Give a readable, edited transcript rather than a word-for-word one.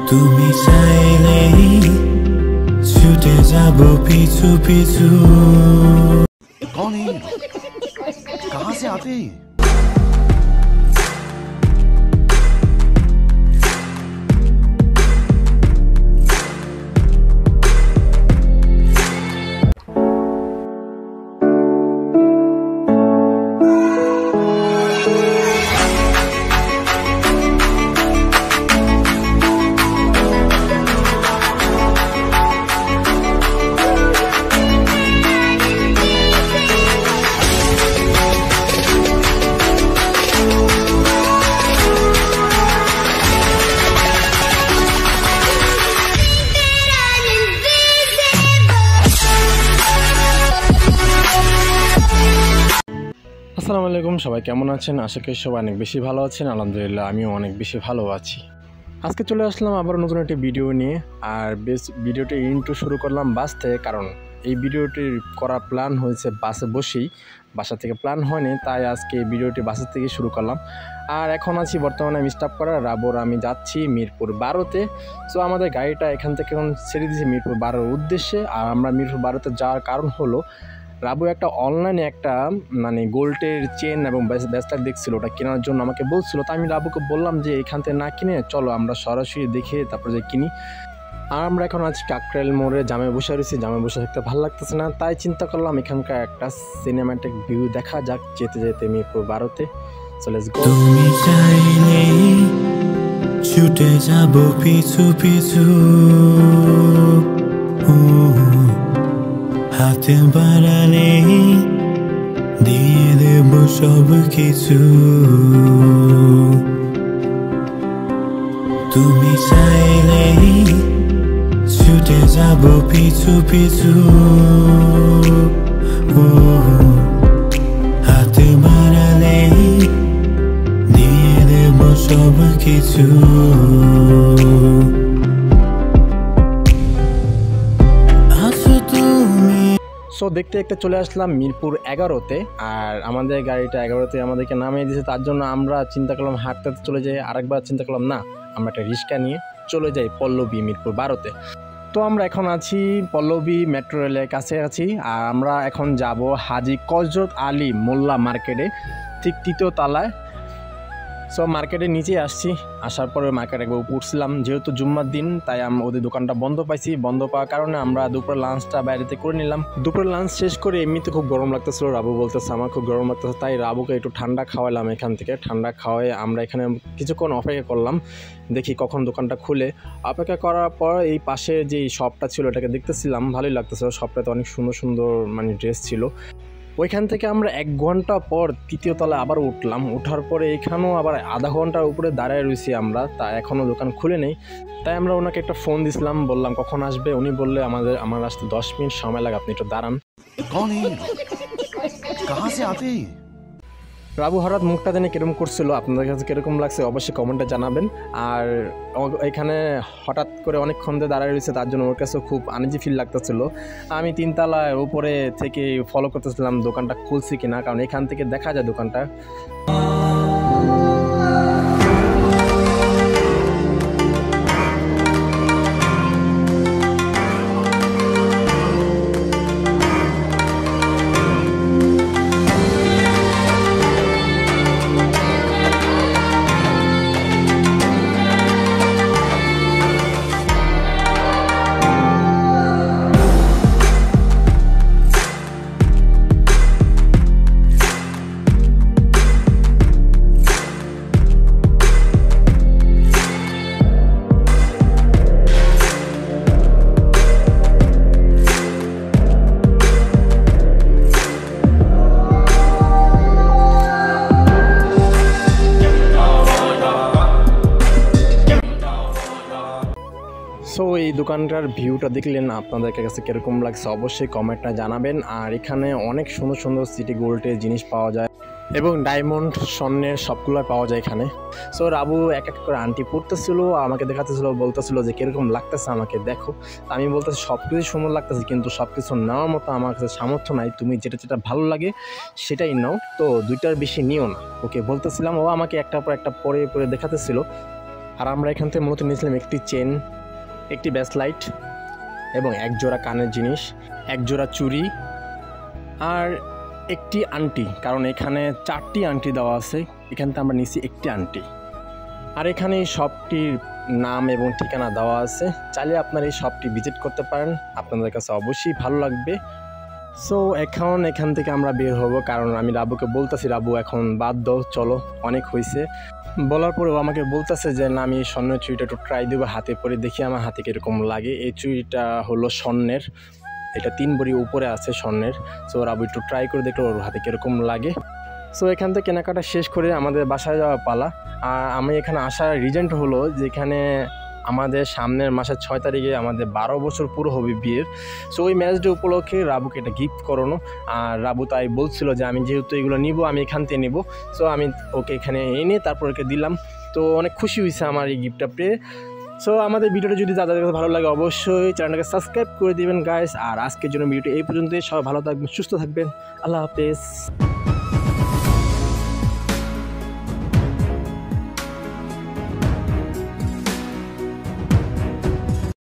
তুমি চাইলেই ছুটে যাব পিছু পিছু। कौन है? कहाँ से आते हैं? আসসালামু আলাইকুম, সবাই কেমন আছেন? আশা করি সবাই অনেক বেশি ভালো আছেন। আলহামদুলিল্লাহ আমিও অনেক বেশি ভালো আছি। আজকে চলে আসলাম আবার নতুন একটি ভিডিও নিয়ে। আর ভিডিওটি ইন্ট্রো শুরু করলাম বাস থেকে, কারণ এই ভিডিওটি করার প্ল্যান হয়েছে বাসে বসেই, বাসা থেকে প্ল্যান হয়নি, তাই আজকে এই ভিডিওটি বাসের থেকে শুরু করলাম। আর এখন আছি বর্তমানে আমি স্টপ করা রাবর, আমি যাচ্ছি মিরপুর 12-তে। সো আমাদের গাড়িটা এখান থেকে এখন ছেড়ে দিয়েছি মিরপুর 12-র উদ্দেশ্যে। আর আমরা মিরপুর 12-তে যাওয়ার কারণ হলো রাবু একটা অনলাইনে একটা মানে গোল্ডের চেন এবং ব্রেসলেট দেখছিল, ওটা কেনার জন্য আমাকে বলছিল। তো আমি রাবুকে বললাম যে এখান থেকে না কিনে চলো আমরা সরাসরি দেখে তারপরে যে কিনি। আর আমরা এখন আছি কাকরাইল মোড়ে জামে বসে রয়েছি, জামে বসে থাকতে ভালো লাগতেছে না, তাই চিন্তা করলাম এখানকার একটা সিনেম্যাটিক ভিউ দেখা যাক যেতে যেতে মিরপুর 12-তে। So let's go. তুমি চাইলেই ছুটে যাব পিছু পিছু, হাতে বাড়ালে দিয়ে দেব সব কিছু। তুমি চাইলেই ছুটে যাব পিছু পিছু, হাতে বাড়ালে দিয়ে দেব সব কিছু। সো দেখতে দেখতে চলে আসলাম মিরপুর 11-তে। আর আমাদের গাড়িটা 11-তে আমাদেরকে নামিয়ে দিয়েছে, তার জন্য আমরা চিন্তা করলাম হাঁটতে চলে যাই। আরেকবার চিন্তা করলাম না, আমরা একটা রিক্সা নিয়ে চলে যাই পল্লবী মিরপুর 12-তে। তো আমরা এখন আছি পল্লবী মেট্রো রেলের কাছে আছি। আর আমরা এখন যাব হাজী কজরত আলী মোল্লা মার্কেটে, ঠিক 3য় তলায়। সো মার্কেটের নিচে আসছি, আসার পরে মার্কেট একবার উঠছিলাম, যেহেতু জুম্মার দিন তাই আমরা ওদের দোকানটা বন্ধ পাইছি। বন্ধ পাওয়ার কারণে আমরা দুপুরের লাঞ্চটা বাইরেতে করে নিলাম। দুপুরের লাঞ্চ শেষ করে এমনিতে খুব গরম লাগতেছিল, রাবু বলতেছে আমার খুব গরম লাগতেছে, তাই রাবুকে একটু ঠান্ডা খাওয়ালাম এখান থেকে। ঠান্ডা খাওয়াই আমরা এখানে কিছুক্ষণ অপেক্ষা করলাম, দেখি কখন দোকানটা খুলে। অপেক্ষা করার পর এই পাশে যে শপটা ছিল এটাকে দেখতেছিলাম, ভালোই লাগতেছিল। শপটাতে অনেক সুন্দর সুন্দর মানে ড্রেস ছিল। ওইখান থেকে আমরা 1 ঘন্টা পর 3য় তলায় আবার উঠলাম। ওঠার পরে এখানেও আবার আধা ঘন্টার উপরে দাঁড়ায় রয়েছি আমরা, তা এখনও দোকান খুলে নেই। তাই আমরা ওনাকে একটা ফোন দিছিলাম, বললাম কখন আসবে। উনি বললে আমার আসতে 10 মিনিট সময় লাগে, আপনি একটু দাঁড়ান। कौन है? कहाँ से आते हैं? রাবু হঠাৎ মুখটা জানি কিরকম করছিল, আপনাদের কাছে কিরকম লাগছে অবশ্যই কমেন্টে জানাবেন। আর এখানে হঠাৎ করে অনেকক্ষণ ধরে দাঁড়ায় রয়েছে, তার জন্য ওর কাছেও খুব আনইজি ফিল লাগতেছিল। আমি 3 তলায় উপরে থেকে ফলো করতেছিলাম দোকানটা খুলছি কিনা, কারণ এখান থেকে দেখা যায় দোকানটা। সো এই দোকানটার ভিউটা দেখলেন, আপনাদের কাছে কীরকম লাগছে অবশ্যই কমেন্টটা জানাবেন। আর এখানে অনেক সুন্দর সুন্দর সিটি গোল্ডের জিনিস পাওয়া যায় এবং ডায়মন্ড স্বর্ণের সবগুলো পাওয়া যায় এখানে। সো রাবু এক এক করে আন্টি পড়তেছিল, আমাকে দেখাতেছিল, বলতেছিল যে কীরকম লাগতেছে আমাকে দেখো। আমি বলতেছি সব কিছুই সুন্দর লাগতেছে, কিন্তু সব কিছু নেওয়ার মতো আমার কাছে সামর্থ্য নাই, তুমি যেটা যেটা ভালো লাগে সেটাই নাও, তো 2টার বেশি নিও না। ওকে বলতেছিলাম, ও আমাকে একটার পর একটা পরে পরে দেখাতেছিল। আর আমরা এখান থেকে মূলত নিয়েছিলাম একটি চেন, একটি ব্রেসলাইট এবং এক জোড়া কানের জিনিস, এক জোড়া চুড়ি আর একটি আংটি, কারণ এখানে 4টি আংটি দেওয়া আছে, এখান থেকে আমরা নিয়েছি একটি আংটি। আর এখানে এই শপটির নাম এবং ঠিকানা দেওয়া আছে, চাইলে আপনারা এই শপটি ভিজিট করতে পারেন, আপনাদের কাছে অবশ্যই ভালো লাগবে। সো এখন এখান থেকে আমরা বের হব, কারণ আমি রাবুকে বলতেছি রাবু এখন বাদ দাও, চলো অনেক হয়েছে। বলার পরেও আমাকে বলতেছে যে না আমি এই স্বর্ণের চুড়িটা একটু ট্রাই দেবো, হাতে পরে দেখি আমার হাতে কীরকম লাগে। এই চুড়িটা হলো স্বর্ণের, এটা 3 ভরি উপরে আছে স্বর্ণের। সো রাবু একটু ট্রাই করে দেখলো ওর হাতে কীরকম লাগে। সো এখান থেকে কেনাকাটা শেষ করে আমাদের বাসায় যাওয়া পালা। আর আমি এখানে আসার রিজনটা হলো যেখানে আমাদের সামনের মাসের 6 তারিখে আমাদের 12 বছর পুরো হবে বিয়ের। সো ওই ম্যাচ ডে উপলক্ষে রাবুকে এটা গিফট করানো। আর রাবু তাই বলছিল যে আমি যেহেতু এগুলো নিব আমি এখান থেকে নেব, সো আমি ওকে এখানে এনে তারপর ওকে দিলাম। তো অনেক খুশি হয়েছে আমার এই গিফটটা পেয়ে। সো আমাদের ভিডিওটা যদি যাদের কাছে ভালো লাগে অবশ্যই চ্যানেলটাকে সাবস্ক্রাইব করে দিবেন গাইস। আর আজকের জন্য ভিডিওটা এই পর্যন্তই, সবাই ভালো থাকবেন, সুস্থ থাকবেন, আল্লাহ হাফেজ।